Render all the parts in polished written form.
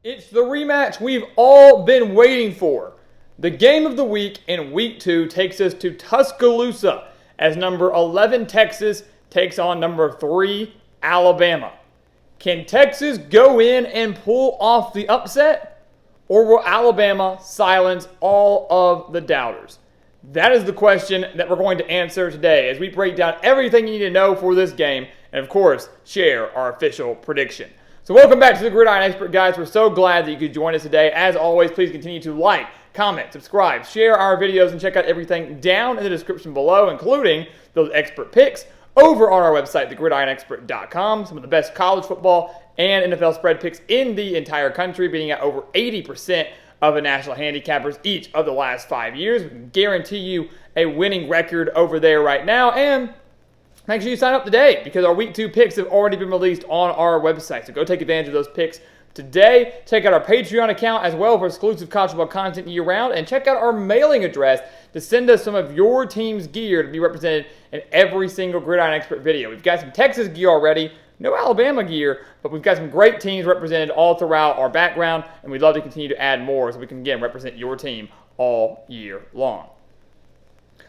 It's the rematch we've all been waiting for. The game of the week in week 2 takes us to Tuscaloosa as number 11 Texas takes on number 3 Alabama. Can Texas go in and pull off the upset? Or will Alabama silence all of the doubters? That is the question that we're going to answer today as we break down everything you need to know for this game and, of course, share our official prediction. So welcome back to the Gridiron Expert, guys. We're so glad that you could join us today. As always, please continue to like, comment, subscribe, share our videos, and check out everything down in the description below, including those expert picks over on our website, thegridironexpert.com. Some of the best college football and NFL spread picks in the entire country, beating out over 80% of the national handicappers each of the last 5 years. We can guarantee you a winning record over there right now. And make sure you sign up today because our Week 2 picks have already been released on our website. So go take advantage of those picks today. Check out our Patreon account as well for exclusive college football content year-round. And check out our mailing address to send us some of your team's gear to be represented in every single Gridiron Expert video. We've got some Texas gear already, no Alabama gear, but we've got some great teams represented all throughout our background, and we'd love to continue to add more so we can, again, represent your team all year long.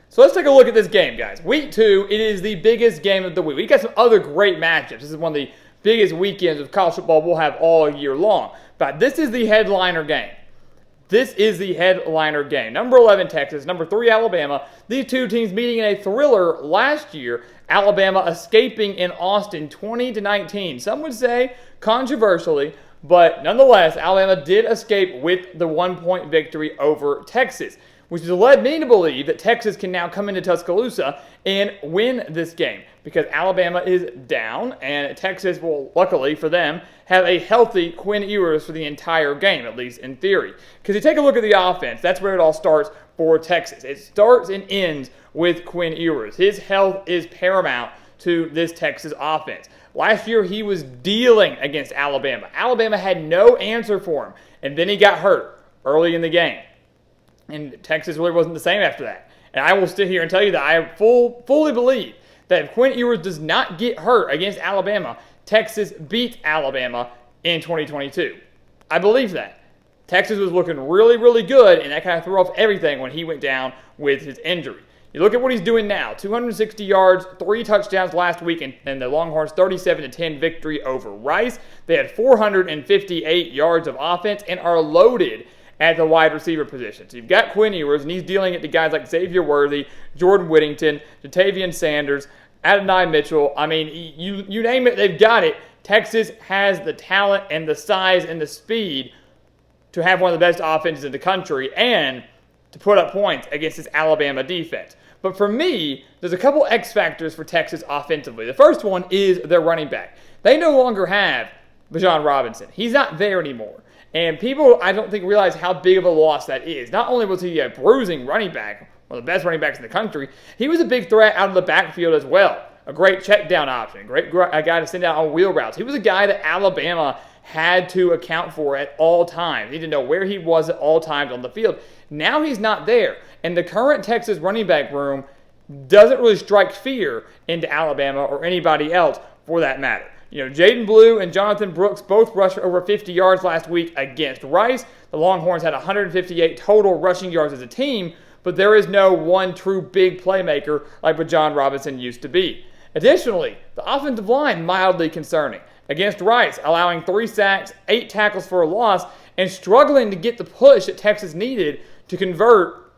So let's take a look at this game, guys. Week 2, it is the biggest game of the week. We've got some other great matchups. This is one of the biggest weekends of college football we'll have all year long. But this is the headliner game. This is the headliner game. Number 11, Texas. Number 3, Alabama. These two teams meeting in a thriller last year. Alabama escaping in Austin 20-19. Some would say controversially, but nonetheless, Alabama did escape with the 1-point victory over Texas, which has led me to believe that Texas can now come into Tuscaloosa and win this game because Alabama is down and Texas will, luckily for them, have a healthy Quinn Ewers for the entire game, at least in theory. Because you take a look at the offense, that's where it all starts for Texas. It starts and ends with Quinn Ewers. His health is paramount to this Texas offense. Last year, he was dealing against Alabama. Alabama had no answer for him, and then he got hurt early in the game. And Texas really wasn't the same after that. And I will sit here and tell you that I fully believe that if Quinn Ewers does not get hurt against Alabama, Texas beats Alabama in 2022. I believe that. Texas was looking really, really good, and that kind of threw off everything when he went down with his injury. You look at what he's doing now. 260 yards, 3 touchdowns last week, and the Longhorns' 37-10 victory over Rice. They had 458 yards of offense and are loaded at the wide receiver position. So you've got Quinn Ewers, and he's dealing it to guys like Xavier Worthy, Jordan Whittington, Jatavian Sanders, Adonai Mitchell. I mean, you name it, they've got it. Texas has the talent and the size and the speed to have one of the best offenses in the country and to put up points against this Alabama defense. But for me, there's a couple X factors for Texas offensively. The first one is their running back. They no longer have Bijan Robinson. He's not there anymore. And people, I don't think, realize how big of a loss that is. Not only was he a bruising running back, one of the best running backs in the country, he was a big threat out of the backfield as well. A great check down option, a guy to send out on wheel routes. He was a guy that Alabama had to account for at all times. He didn't know where he was at all times on the field. Now he's not there. And the current Texas running back room doesn't really strike fear into Alabama or anybody else for that matter. You know, Jaden Blue and Jonathan Brooks both rushed over 50 yards last week against Rice. The Longhorns had 158 total rushing yards as a team, but there is no one true big playmaker like Bijan Robinson used to be. Additionally, the offensive line mildly concerning. Against Rice, allowing 3 sacks, 8 tackles for a loss, and struggling to get the push that Texas needed to convert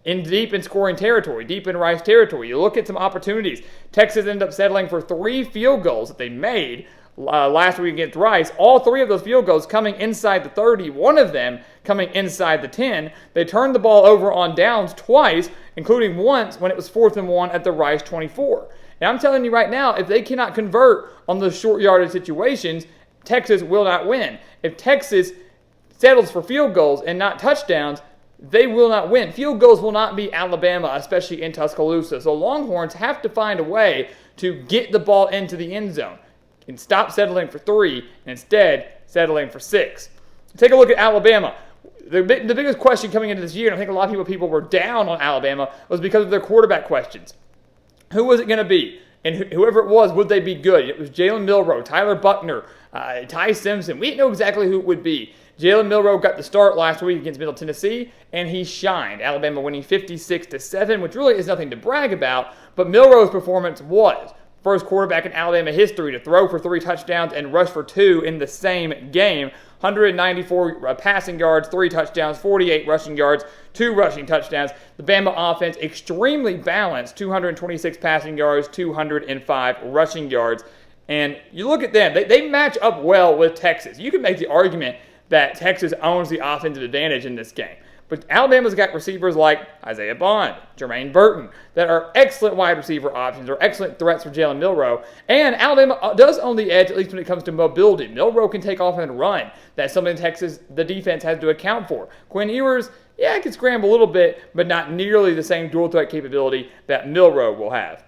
deep in scoring territory, deep in Rice territory. You look at some opportunities. Texas ended up settling for 3 field goals that they made last week against Rice. All 3 of those field goals coming inside the 30, one of them coming inside the 10. They turned the ball over on downs twice, including once when it was 4th and 1 at the Rice 24. And I'm telling you right now, if they cannot convert on those short yardage situations, Texas will not win. If Texas settles for field goals and not touchdowns, they will not win. Field goals will not beat Alabama, especially in Tuscaloosa. So Longhorns have to find a way to get the ball into the end zone and stop settling for 3 and instead settling for 6. Take a look at Alabama. The biggest question coming into this year, and I think a lot of people were down on Alabama, was because of their quarterback questions. Who was it going to be? And whoever it was, would they be good? It was Jalen Milroe, Tyler Buckner, Ty Simpson. We didn't know exactly who it would be. Jalen Milroe got the start last week against Middle Tennessee, and he shined. Alabama winning 56-7, which really is nothing to brag about, but Milroe's performance was. First quarterback in Alabama history to throw for 3 touchdowns and rush for 2 in the same game. 194 passing yards, 3 touchdowns, 48 rushing yards, 2 rushing touchdowns. The Bama offense extremely balanced, 226 passing yards, 205 rushing yards. And you look at them, they match up well with Texas. You can make the argument that Texas owns the offensive advantage in this game. But Alabama's got receivers like Isaiah Bond, Jermaine Burton, that are excellent wide receiver options or excellent threats for Jalen Milroe. And Alabama does own the edge, at least when it comes to mobility. Milroe can take off and run. That's something Texas, the defense, has to account for. Quinn Ewers, yeah, can scramble a little bit, but not nearly the same dual threat capability that Milroe will have.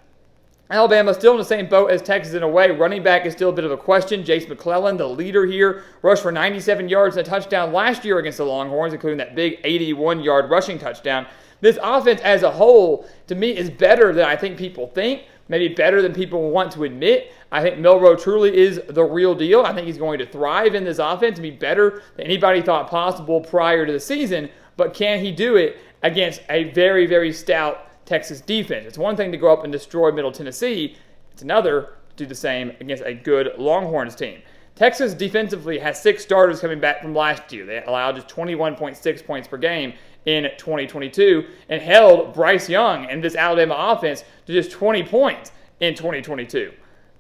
Alabama still in the same boat as Texas in a way. Running back is still a bit of a question. Jace McClellan, the leader here, rushed for 97 yards and a touchdown last year against the Longhorns, including that big 81-yard rushing touchdown. This offense as a whole, to me, is better than I think people think, maybe better than people want to admit. I think Milroe truly is the real deal. I think he's going to thrive in this offense and be better than anybody thought possible prior to the season. But can he do it against a very, very stout Texas defense? It's one thing to go up and destroy Middle Tennessee. It's another to do the same against a good Longhorns team. Texas defensively has 6 starters coming back from last year. They allowed just 21.6 points per game in 2022 and held Bryce Young and this Alabama offense to just 20 points in 2022.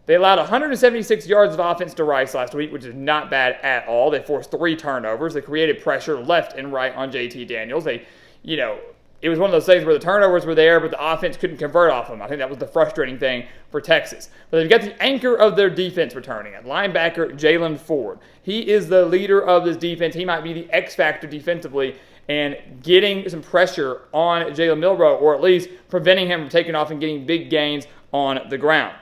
They allowed 176 yards of offense to Rice last week, which is not bad at all. They forced 3 turnovers. They created pressure left and right on JT Daniels. It was one of those things where the turnovers were there, but the offense couldn't convert off them. I think that was the frustrating thing for Texas. But they've got the anchor of their defense returning, at linebacker Jalen Ford. He is the leader of this defense. He might be the X factor defensively and getting some pressure on Jalen Milroe, or at least preventing him from taking off and getting big gains on the ground.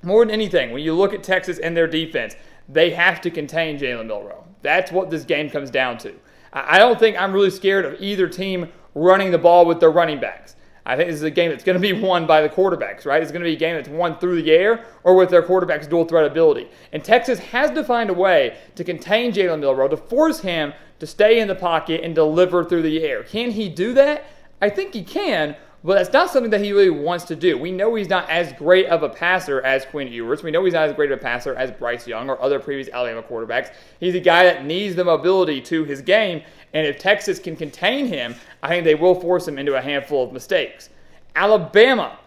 More than anything, when you look at Texas and their defense, they have to contain Jalen Milroe. That's what this game comes down to. I don't think I'm really scared of either team running the ball with their running backs. I think this is a game that's going to be won by the quarterbacks, right? It's going to be a game that's won through the air or with their quarterback's dual threat ability. And Texas has to find a way to contain Jalen Milroe, to force him to stay in the pocket and deliver through the air. Can he do that? I think he can, but that's not something that he really wants to do. We know he's not as great of a passer as Quinn Ewers. We know he's not as great of a passer as Bryce Young or other previous Alabama quarterbacks. He's a guy that needs the mobility to his game, and if Texas can contain him, I think they will force him into a handful of mistakes. Alabama,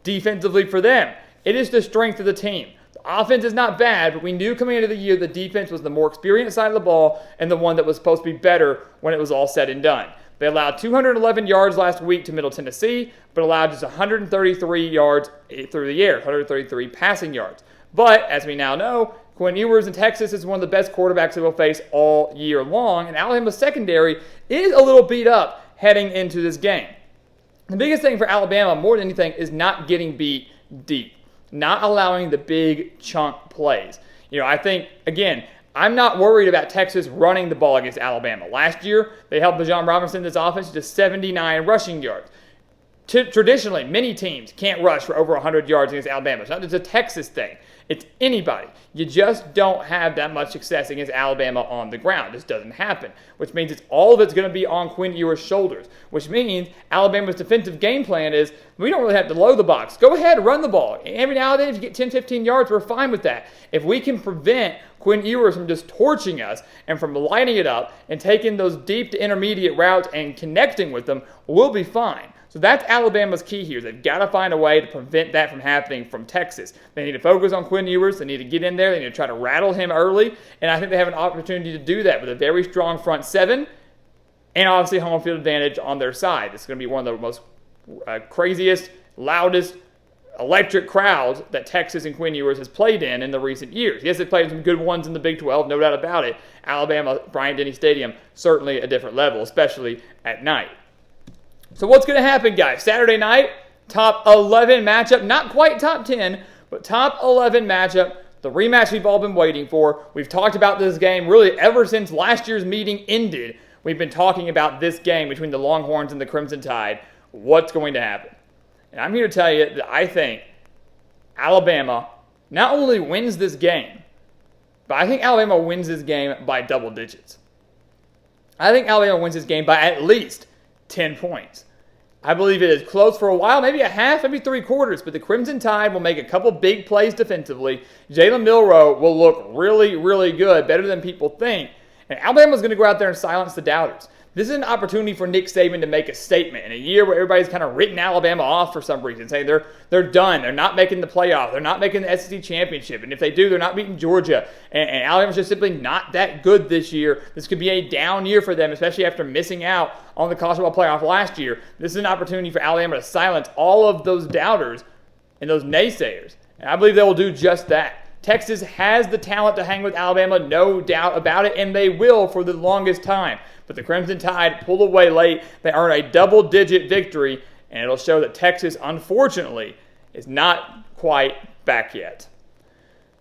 defensively for them, it is the strength of the team. The offense is not bad, but we knew coming into the year the defense was the more experienced side of the ball and the one that was supposed to be better when it was all said and done. They allowed 211 yards last week to Middle Tennessee, but allowed just 133 yards through the air, 133 passing yards. But, as we now know, Quinn Ewers in Texas is one of the best quarterbacks they will face all year long, and Alabama's secondary is a little beat up heading into this game. The biggest thing for Alabama, more than anything, is not getting beat deep, not allowing the big chunk plays. I think, again, I'm not worried about Texas running the ball against Alabama. Last year, they held Bijan Robinson in this offense to 79 rushing yards. Traditionally, many teams can't rush for over 100 yards against Alabama. It's not just a Texas thing. It's anybody. You just don't have that much success against Alabama on the ground. This doesn't happen, which means all of it's going to be on Quinn Ewers' shoulders, which means Alabama's defensive game plan is we don't really have to load the box. Go ahead, run the ball. Every now and then, if you get 10, 15 yards, we're fine with that. If we can prevent Quinn Ewers from just torching us and from lighting it up and taking those deep to intermediate routes and connecting with them, we'll be fine. So that's Alabama's key here. They've got to find a way to prevent that from happening from Texas. They need to focus on Quinn Ewers. They need to get in there. They need to try to rattle him early. And I think they have an opportunity to do that with a very strong front seven and obviously home field advantage on their side. It's going to be one of the most craziest, loudest, electric crowds that Texas and Quinn Ewers has played in the recent years. Yes, they played some good ones in the Big 12, no doubt about it. Alabama, Bryant-Denny Stadium, certainly a different level, especially at night. So what's going to happen, guys? Saturday night, top 11 matchup. Not quite top 10, but top 11 matchup. The rematch we've all been waiting for. We've talked about this game really ever since last year's meeting ended. We've been talking about this game between the Longhorns and the Crimson Tide. What's going to happen? And I'm here to tell you that I think Alabama not only wins this game, but I think Alabama wins this game by double digits. I think Alabama wins this game by at least 10 points. I believe it is close for a while, maybe a half, maybe 3/4, but the Crimson Tide will make a couple big plays defensively. Jalen Milroe will look really, really good, better than people think. And Alabama's going to go out there and silence the doubters. This is an opportunity for Nick Saban to make a statement in a year where everybody's kind of written Alabama off for some reason, saying they're done, they're not making the playoff, they're not making the SEC championship, and if they do, they're not beating Georgia. And Alabama's just simply not that good this year. This could be a down year for them, especially after missing out on the college football playoff last year. This is an opportunity for Alabama to silence all of those doubters and those naysayers. And I believe they will do just that. Texas has the talent to hang with Alabama, no doubt about it, and they will for the longest time. But the Crimson Tide pulled away late. They earn a double-digit victory, and it'll show that Texas, unfortunately, is not quite back yet.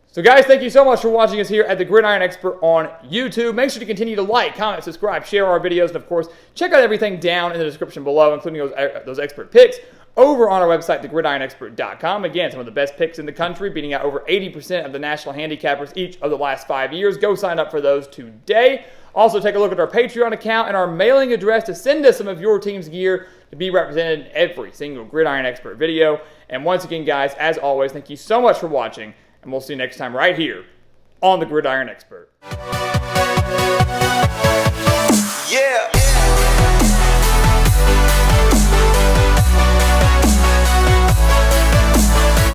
So, guys, thank you so much for watching us here at the Gridiron Expert on YouTube. Make sure to continue to like, comment, subscribe, share our videos, and, of course, check out everything down in the description below, including those expert picks over on our website, thegridironexpert.com. Again, some of the best picks in the country, beating out over 80% of the national handicappers each of the last 5 years. Go sign up for those today. Also, take a look at our Patreon account and our mailing address to send us some of your team's gear to be represented in every single Gridiron Expert video. And once again, guys, as always, thank you so much for watching, and we'll see you next time right here on the Gridiron Expert.